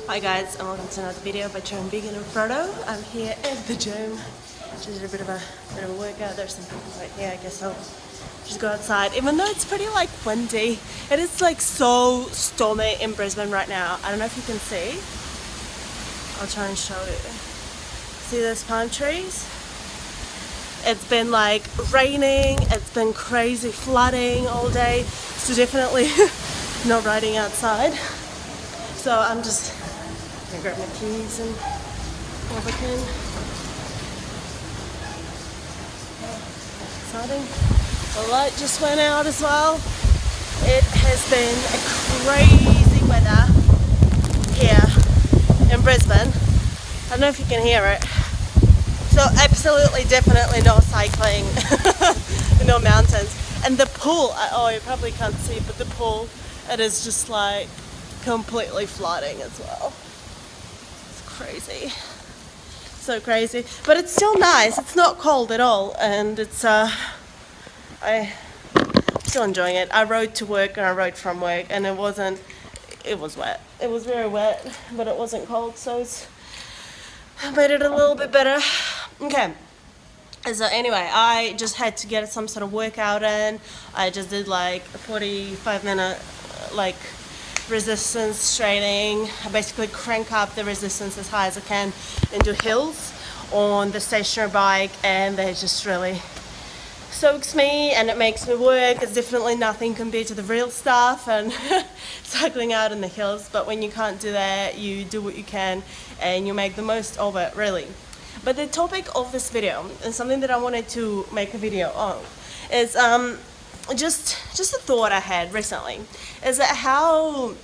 Hi guys, and welcome to another video by Joan Vegan and Frodo. I'm here at the gym. Just did a bit of a workout. There's some people right here. I guess I'll just go outside. Even though it's pretty windy, it is so stormy in Brisbane right now. I don't know if you can see. I'll try and show you. See those palm trees? It's been raining. It's been crazy flooding all day. So definitely not riding outside. So I'm just gonna grab my keys and have a can. Exciting. The light just went out as well. It has been a crazy weather here in Brisbane. I don't know if you can hear it. So absolutely, definitely no cycling, no mountains. And the pool, oh you probably can't see, but the pool, it is just completely flooding as well. It's crazy, so crazy, but it's still nice. It's not cold at all, and it's I'm still enjoying it. I rode to work and I rode from work, and it was wet. It was very wet, but it wasn't cold, so it's made it a little bit better. Okay. So anyway, I just had to get some sort of workout in. I just did a 45-minute resistance training. I basically crank up the resistance as high as I can into hills on the stationary bike, and that just really soaks me and it makes me work. It's definitely nothing compared to the real stuff and cycling out in the hills, but when you can't do that, you do what you can and you make the most of it, really. But the topic of this video, and something that I wanted to make a video on, is just a thought I had recently, is that how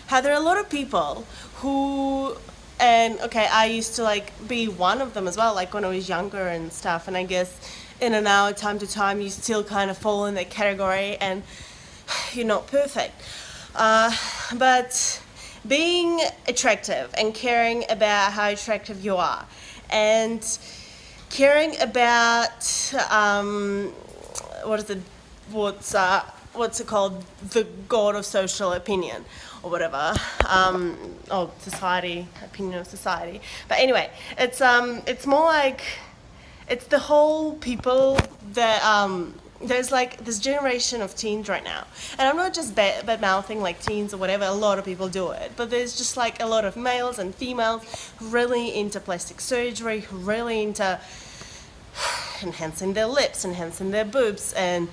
there are a lot of people who, and okay, I used to be one of them as well, when I was younger and stuff, and I guess in and out, time to time, you still kind of fall in that category, and you're not perfect. But being attractive and caring about how attractive you are, and caring about what's it called, the god of social opinion or whatever, society, opinion of society. But anyway, it's more it's the whole people that there's this generation of teens right now, and I'm not just bad mouthing teens or whatever. A lot of people do it, but there's just a lot of males and females really into plastic surgery, really into enhancing their lips, enhancing their boobs, and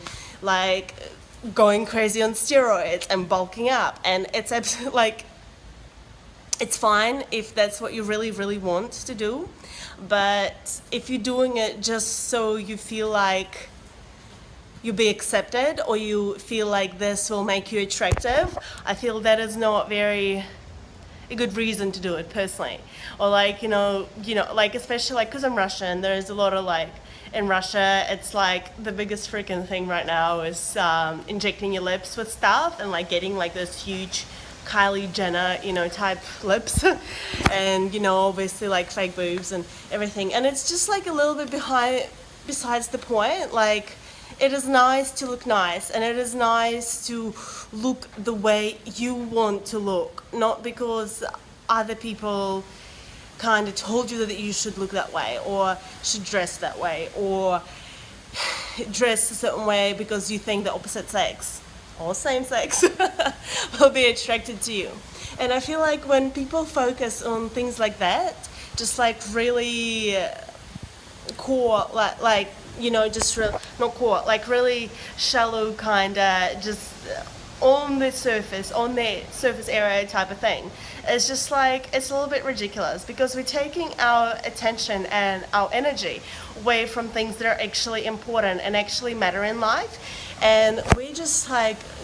going crazy on steroids and bulking up. And it's absolutely it's fine if that's what you really, really want to do, but if you're doing it just so you feel you'll be accepted, or you feel this will make you attractive, I feel that is not a good reason to do it, personally. Or especially because I'm Russian, there's a lot of in Russia, it's the biggest freaking thing right now is injecting your lips with stuff and getting those huge Kylie Jenner, type lips, and obviously fake boobs and everything. And it's just a little bit besides the point. It is nice to look nice, and it is nice to look the way you want to look, not because other people kind of told you that you should look that way, or should dress that way, or dress a certain way because you think the opposite sex or same sex will be attracted to you. And I feel when people focus on things like that, just really core, not core, really shallow kinda, just on the surface area type of thing, it's just it's a little bit ridiculous, because we're taking our attention and our energy away from things that are actually important and actually matter in life, and we're just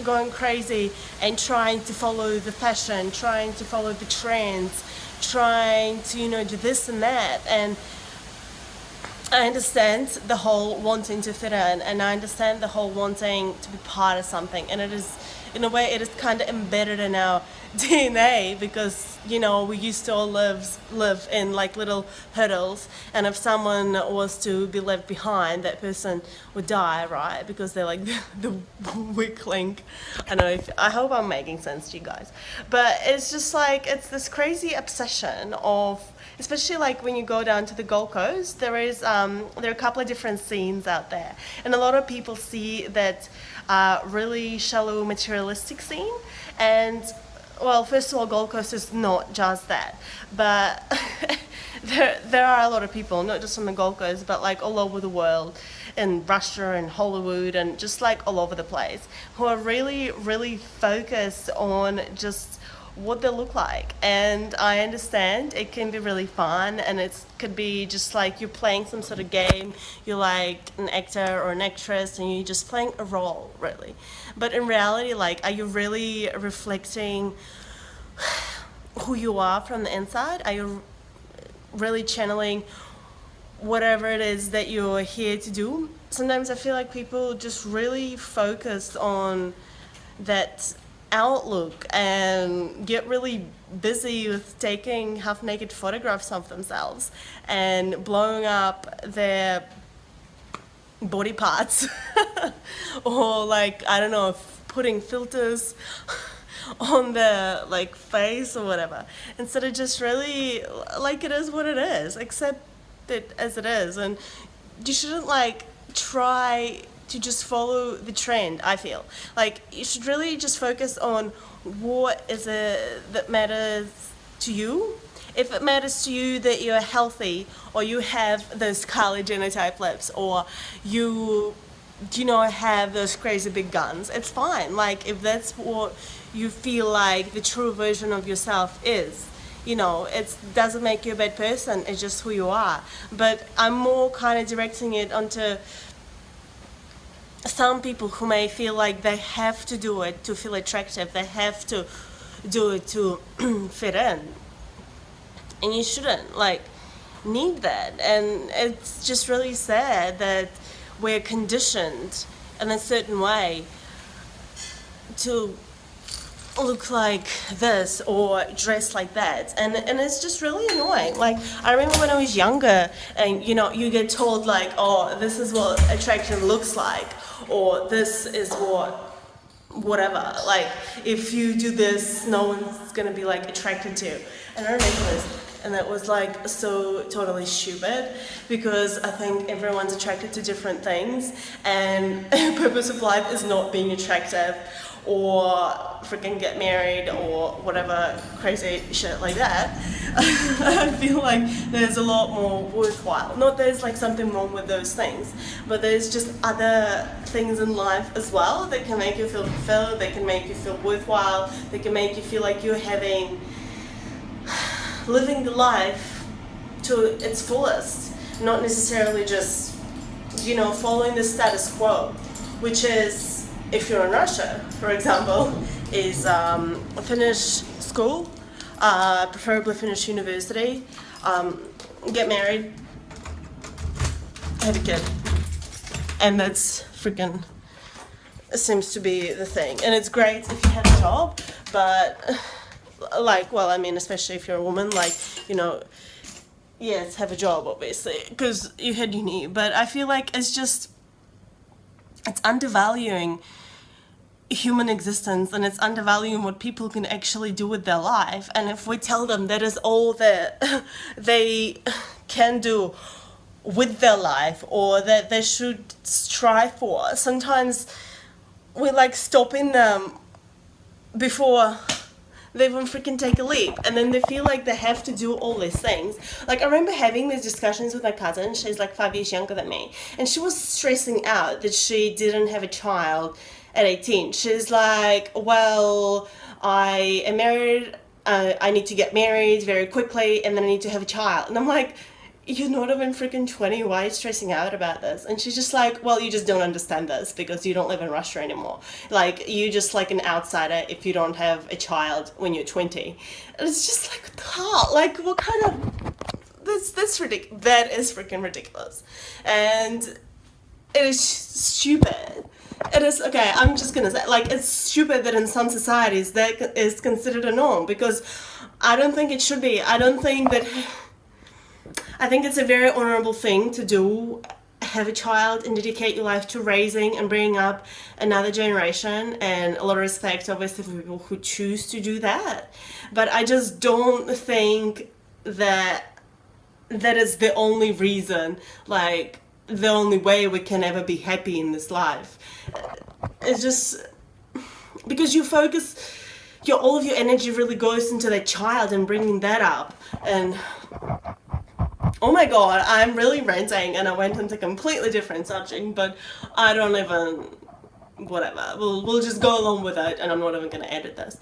going crazy and trying to follow the fashion, trying to follow the trends, trying to do this and that. And I understand the whole wanting to fit in, and I understand the whole wanting to be part of something, and it is in a way it is kind of embedded in our DNA, because we used to all live in like little hurdles, and if someone was to be left behind, that person would die, right? Because they're like the weak link. I hope I'm making sense to you guys, but it's just like it's this crazy obsession of, especially like when you go down to the Gold Coast, there are a couple of different scenes out there, and a lot of people see that really shallow materialistic scene. And well, first of all, Gold Coast is not just that, but there are a lot of people, not just on the Gold Coast, but like all over the world, in Russia and Hollywood and just like all over the place, who are really, really focused on just what they look like. And I understand it can be really fun, and it could be just like you're playing some sort of game, you're like an actor or an actress and you're just playing a role, really. But in reality, like, are you really reflecting who you are from the inside? Are you really channeling whatever it is that you're here to do? Sometimes I feel like people just really focus on that outlook and get really busy with taking half-naked photographs of themselves and blowing up their body parts or like, I don't know, putting filters on their like face or whatever, instead of just really like it is what it is, accept it as it is. And you shouldn't like try to just follow the trend. I feel like you should really just focus on what is it that matters to you. If it matters to you that you're healthy, or you have those Kylie Jenner type lips, or you have those crazy big guns, it's fine. Like, if that's what you feel like the true version of yourself is, it doesn't make you a bad person, it's just who you are. But I'm more kind of directing it onto some people who may feel like they have to do it to feel attractive, they have to do it to fit in. And you shouldn't like need that. And it's just really sad that we're conditioned in a certain way to look like this or dress like that, and it's just really annoying. Like, I remember when I was younger, and you get told like, oh, this is what attraction looks like, or this is whatever, like, if you do this, no one's gonna be like attracted to you. And I remember this, and that was like so totally stupid, because I think everyone's attracted to different things, and the purpose of life is not being attractive or freaking get married or whatever crazy shit like that. I feel like there's a lot more worthwhile. Not there's like something wrong with those things, but there's just other things in life as well that can make you feel fulfilled, that can make you feel worthwhile, that can make you feel like you're living the life to its fullest, not necessarily just, following the status quo, which is, if you're in Russia, for example, is finish school, preferably finish university, get married, have a kid. And that's freaking seems to be the thing. And it's great if you have a job, but like, well, I mean, especially if you're a woman, like, yes, have a job, obviously, because you had uni. But I feel like it's undervaluing human existence, and it's undervaluing what people can actually do with their life. And if we tell them that is all that they can do with their life, or that they should strive for, sometimes we're like stopping them before they even freaking take a leap, and then they feel like they have to do all these things. Like, I remember having these discussions with my cousin. She's like 5 years younger than me, and she was stressing out that she didn't have a child at 18. She's like, well, I am married, I need to get married very quickly, and then I need to have a child. And I'm like, you're not even freaking 20, why are you stressing out about this? And she's just like, well, you just don't understand this because you don't live in Russia anymore. Like, you're just like an outsider if you don't have a child when you're 20. And it's just like, what the hell? Like, what kind of, that's ridiculous. That is freaking ridiculous. And it is stupid. It is okay. I'm just gonna say, like, it's stupid that in some societies that is considered a norm, because I don't think it should be. I don't think that. I think it's a very honorable thing to do. Have a child and dedicate your life to raising and bringing up another generation, and a lot of respect, obviously, for people who choose to do that. But I just don't think that that is the only reason, like, the only way we can ever be happy in this life. It's just because you focus all of your energy really goes into that child and bringing that up. And oh my god, I'm really ranting and I went into a completely different subject, but I don't even, whatever, we'll just go along with it, and I'm not even going to edit this.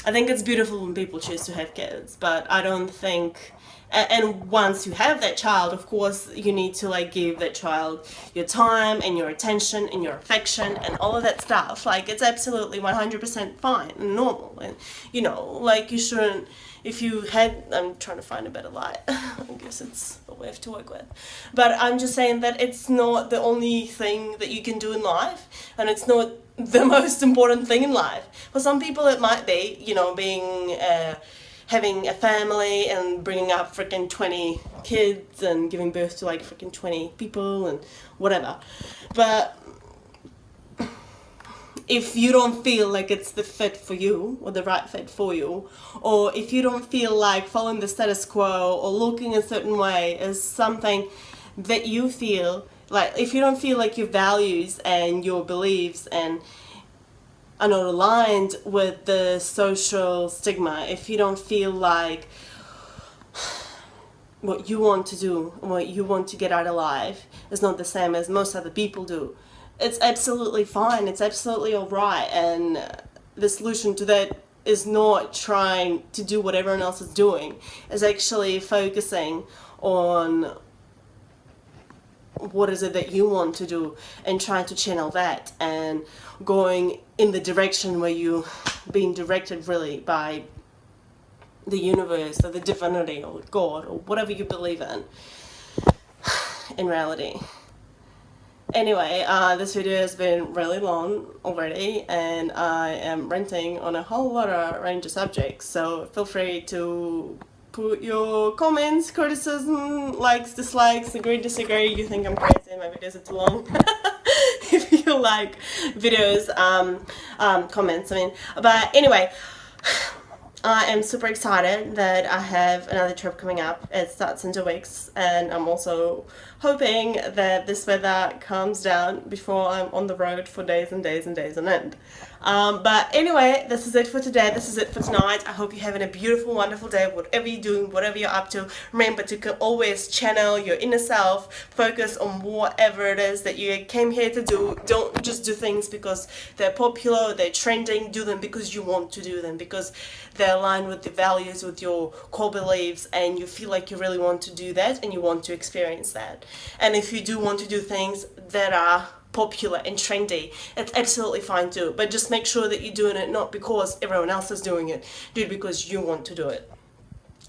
I think it's beautiful when people choose to have kids, but I don't think, and once you have that child, of course, you need to, like, give that child your time and your attention and your affection and all of that stuff. Like, it's absolutely 100% fine and normal, and, you know, like, you shouldn't, if you had, I'm trying to find a better light, I guess it's what we have to work with, but I'm just saying that it's not the only thing that you can do in life, and it's not the most important thing in life. For some people it might be, you know, being, having a family and bringing up freaking 20 kids and giving birth to, like, freaking 20 people and whatever. But if you don't feel like it's the fit for you, or the right fit for you, or if you don't feel like following the status quo or looking a certain way is something that you feel like, if you don't feel like your values and your beliefs and are not aligned with the social stigma, if you don't feel like what you want to do, what you want to get out of life is not the same as most other people do, it's absolutely fine, it's absolutely alright, and the solution to that is not trying to do what everyone else is doing, is actually focusing on what is it that you want to do and trying to channel that and going in the direction where you're being directed really by the universe or the divinity or God or whatever you believe in reality. Anyway, this video has been really long already, and I am ranting on a whole lot of range of subjects, so feel free to put your comments, criticism, likes, dislikes, agree, disagree, you think I'm crazy, my videos are too long. If you like videos, comments, I mean. But anyway, I am super excited that I have another trip coming up. It starts in 2 weeks, and I'm also hoping that this weather calms down before I'm on the road for days and days and days on end. But anyway, this is it for today. This is it for tonight. I hope you're having a beautiful, wonderful day, whatever you're doing, whatever you're up to. Remember to always channel your inner self, focus on whatever it is that you came here to do. Don't just do things because they're popular, they're trending. Do them because you want to do them, because they're aligned with the values, with your core beliefs, and you feel like you really want to do that and you want to experience that. And if you do want to do things that are popular and trendy, it's absolutely fine too, but just make sure that you're doing it not because everyone else is doing it, do it because you want to do it.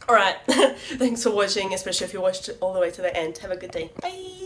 Alright, thanks for watching, especially if you watched it all the way to the end. Have a good day. Bye!